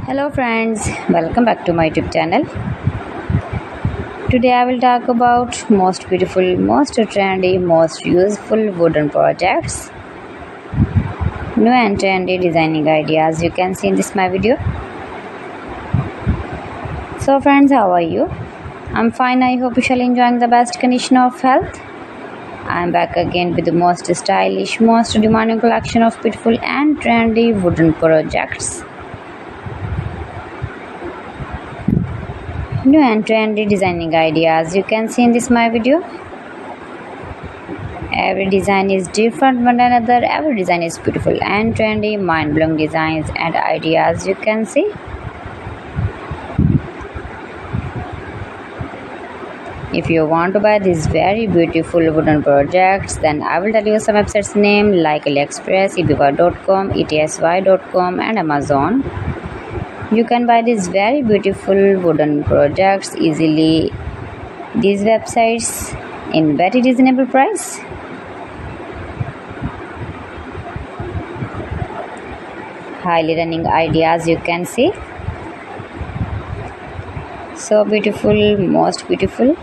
Hello friends, welcome back to my YouTube channel. Today I will talk about most beautiful, most trendy, most useful wooden projects. New and trendy designing ideas you can see in this my video. So friends, how are you? I'm fine. I hope you shall enjoying the best condition of health. I'm back again with the most stylish, most demanding collection of beautiful and trendy wooden projects. New and trendy designing ideas you can see in this my video. Every design is different one another. Every design is beautiful and trendy, mind-blowing designs and ideas you can see. If you want to buy these very beautiful wooden projects, then I will tell you some websites name like AliExpress, eBay.com, etsy.com and Amazon. You can buy these very beautiful wooden projects easily. These websites in very reasonable price. Highly running ideas you can see. So beautiful, most beautiful.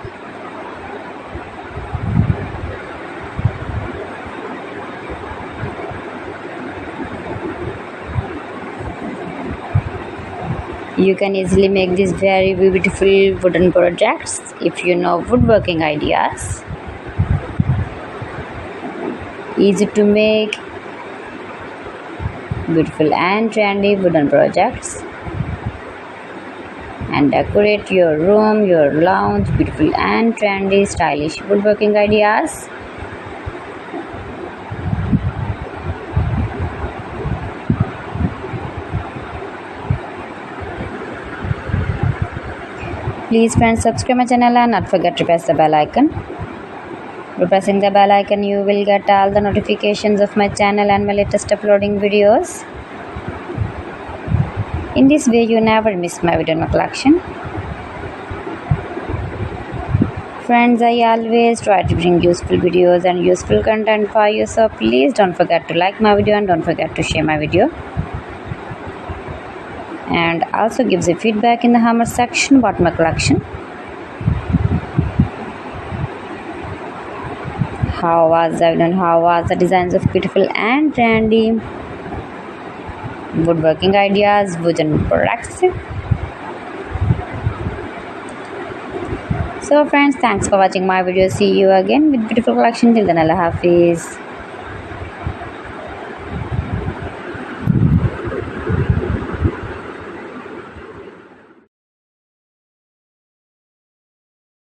You can easily make these very beautiful wooden projects if you know woodworking ideas. Easy to make beautiful and trendy wooden projects and decorate your room, your lounge, beautiful and trendy stylish woodworking ideas. Please friends, subscribe my channel and not forget to press the bell icon. By pressing the bell icon, you will get all the notifications of my channel and my latest uploading videos. In this way, you never miss my video in my collection. Friends, I always try to bring useful videos and useful content for you, so please don't forget to like my video and don't forget to share my video. And also gives a feedback in the comment section about my collection. How was I done? How was the designs of beautiful and trendy woodworking ideas, wooden products? So friends, thanks for watching my video. See you again with beautiful collection. Till then, Allah Hafiz.